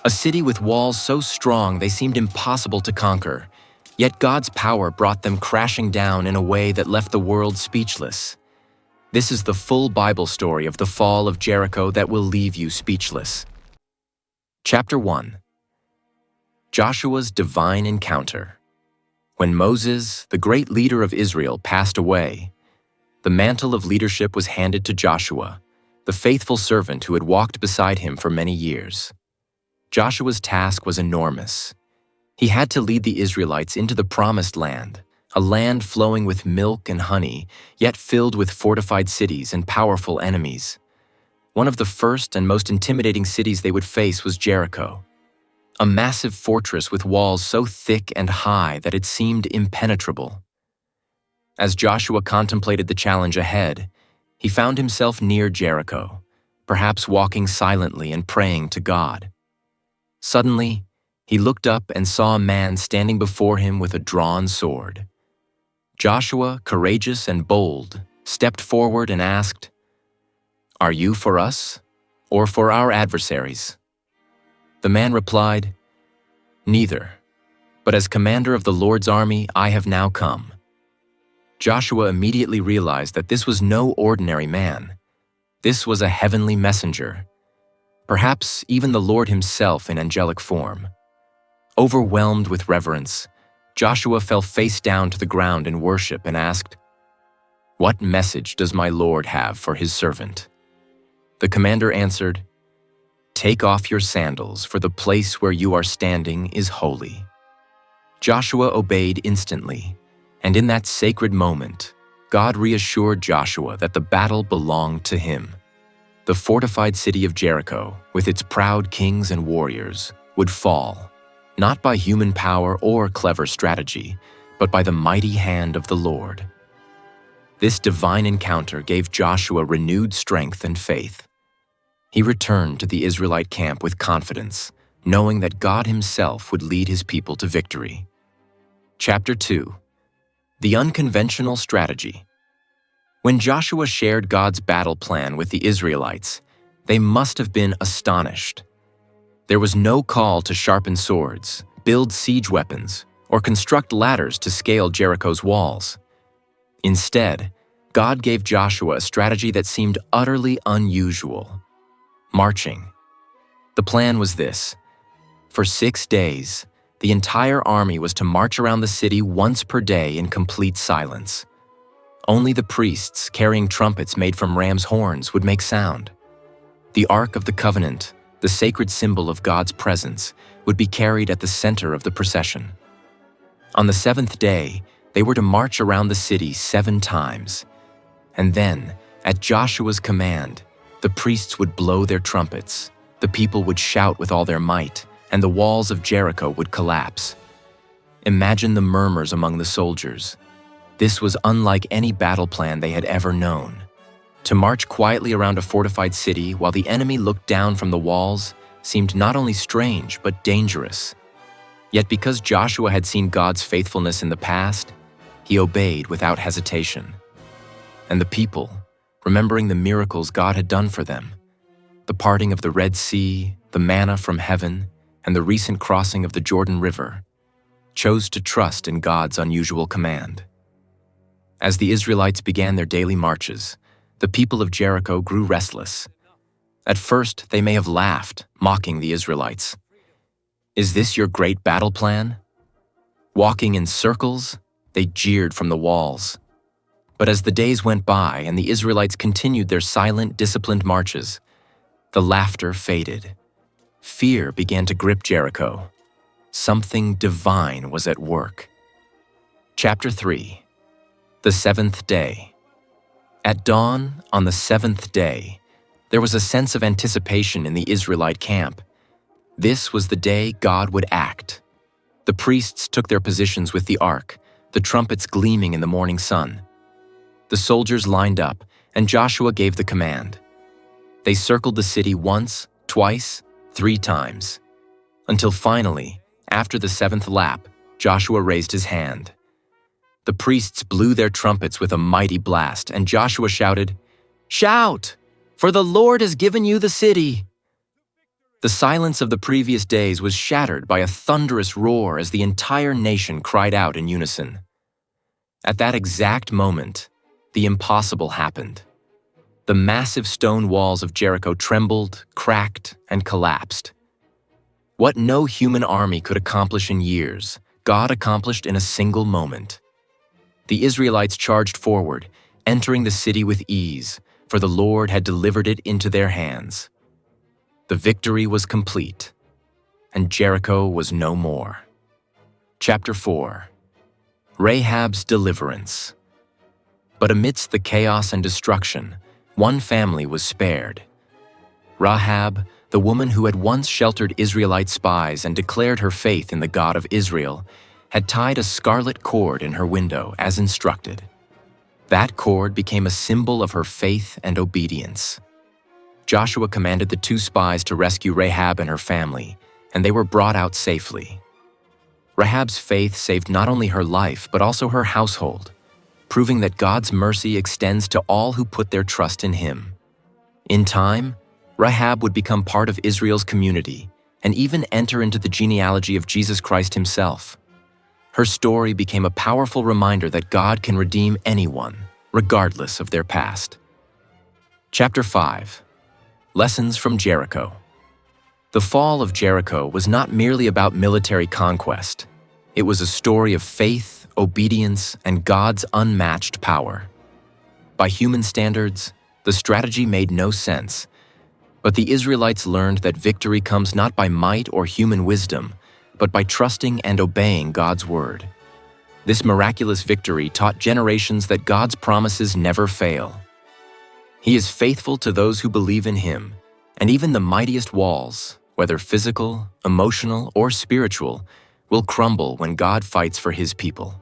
A city with walls so strong they seemed impossible to conquer, yet God's power brought them crashing down in a way that left the world speechless. This is the full Bible story of the fall of Jericho that will leave you speechless. Chapter 1. Joshua's Divine Encounter. When Moses, the great leader of Israel, passed away, the mantle of leadership was handed to Joshua, the faithful servant who had walked beside him for many years. Joshua's task was enormous. He had to lead the Israelites into the Promised Land, a land flowing with milk and honey, yet filled with fortified cities and powerful enemies. One of the first and most intimidating cities they would face was Jericho, a massive fortress with walls so thick and high that it seemed impenetrable. As Joshua contemplated the challenge ahead, he found himself near Jericho, perhaps walking silently and praying to God. Suddenly, he looked up and saw a man standing before him with a drawn sword. Joshua, courageous and bold, stepped forward and asked, "Are you for us, or for our adversaries?" The man replied, "Neither, but as commander of the Lord's army, I have now come." Joshua immediately realized that this was no ordinary man. This was a heavenly messenger, perhaps even the Lord himself in angelic form. Overwhelmed with reverence, Joshua fell face down to the ground in worship and asked, "What message does my Lord have for his servant?" The commander answered, "Take off your sandals, for the place where you are standing is holy." Joshua obeyed instantly, and in that sacred moment, God reassured Joshua that the battle belonged to him. The fortified city of Jericho, with its proud kings and warriors, would fall, not by human power or clever strategy, but by the mighty hand of the Lord. This divine encounter gave Joshua renewed strength and faith. He returned to the Israelite camp with confidence, knowing that God himself would lead his people to victory. Chapter 2. The Unconventional Strategy. When Joshua shared God's battle plan with the Israelites, they must have been astonished. There was no call to sharpen swords, build siege weapons, or construct ladders to scale Jericho's walls. Instead, God gave Joshua a strategy that seemed utterly unusual: marching. The plan was this: for 6 days, the entire army was to march around the city once per day in complete silence. Only the priests, carrying trumpets made from ram's horns, would make sound. The Ark of the Covenant, the sacred symbol of God's presence, would be carried at the center of the procession. On the 7th day, they were to march around the city 7 times. And then, at Joshua's command, the priests would blow their trumpets, the people would shout with all their might, and the walls of Jericho would collapse. Imagine the murmurs among the soldiers. This was unlike any battle plan they had ever known. To march quietly around a fortified city while the enemy looked down from the walls seemed not only strange but dangerous. Yet because Joshua had seen God's faithfulness in the past, he obeyed without hesitation. And the people, remembering the miracles God had done for them, the parting of the Red Sea, the manna from heaven, and the recent crossing of the Jordan River, chose to trust in God's unusual command. As the Israelites began their daily marches, the people of Jericho grew restless. At first, they may have laughed, mocking the Israelites. "Is this your great battle plan?" Walking in circles, they jeered from the walls. But as the days went by and the Israelites continued their silent, disciplined marches, the laughter faded. Fear began to grip Jericho. Something divine was at work. Chapter 3. The 7th Day. At dawn, on the 7th day, there was a sense of anticipation in the Israelite camp. This was the day God would act. The priests took their positions with the ark, the trumpets gleaming in the morning sun. The soldiers lined up, and Joshua gave the command. They circled the city once, twice, 3 times, until finally, after the 7th lap, Joshua raised his hand. The priests blew their trumpets with a mighty blast, and Joshua shouted, "Shout, for the Lord has given you the city!" The silence of the previous days was shattered by a thunderous roar as the entire nation cried out in unison. At that exact moment, the impossible happened. The massive stone walls of Jericho trembled, cracked, and collapsed. What no human army could accomplish in years, God accomplished in a single moment. The Israelites charged forward, entering the city with ease, for the Lord had delivered it into their hands. The victory was complete, and Jericho was no more. Chapter 4. Rahab's Deliverance. But amidst the chaos and destruction, one family was spared. Rahab, the woman who had once sheltered Israelite spies and declared her faith in the God of Israel, had tied a scarlet cord in her window as instructed. That cord became a symbol of her faith and obedience. Joshua commanded the two spies to rescue Rahab and her family, and they were brought out safely. Rahab's faith saved not only her life but also her household, proving that God's mercy extends to all who put their trust in Him. In time, Rahab would become part of Israel's community and even enter into the genealogy of Jesus Christ Himself. Her story became a powerful reminder that God can redeem anyone, regardless of their past. Chapter 5. Lessons from Jericho. The fall of Jericho was not merely about military conquest. It was a story of faith, obedience, and God's unmatched power. By human standards, the strategy made no sense, but the Israelites learned that victory comes not by might or human wisdom, but by trusting and obeying God's word. This miraculous victory taught generations that God's promises never fail. He is faithful to those who believe in Him, and even the mightiest walls, whether physical, emotional, or spiritual, will crumble when God fights for His people.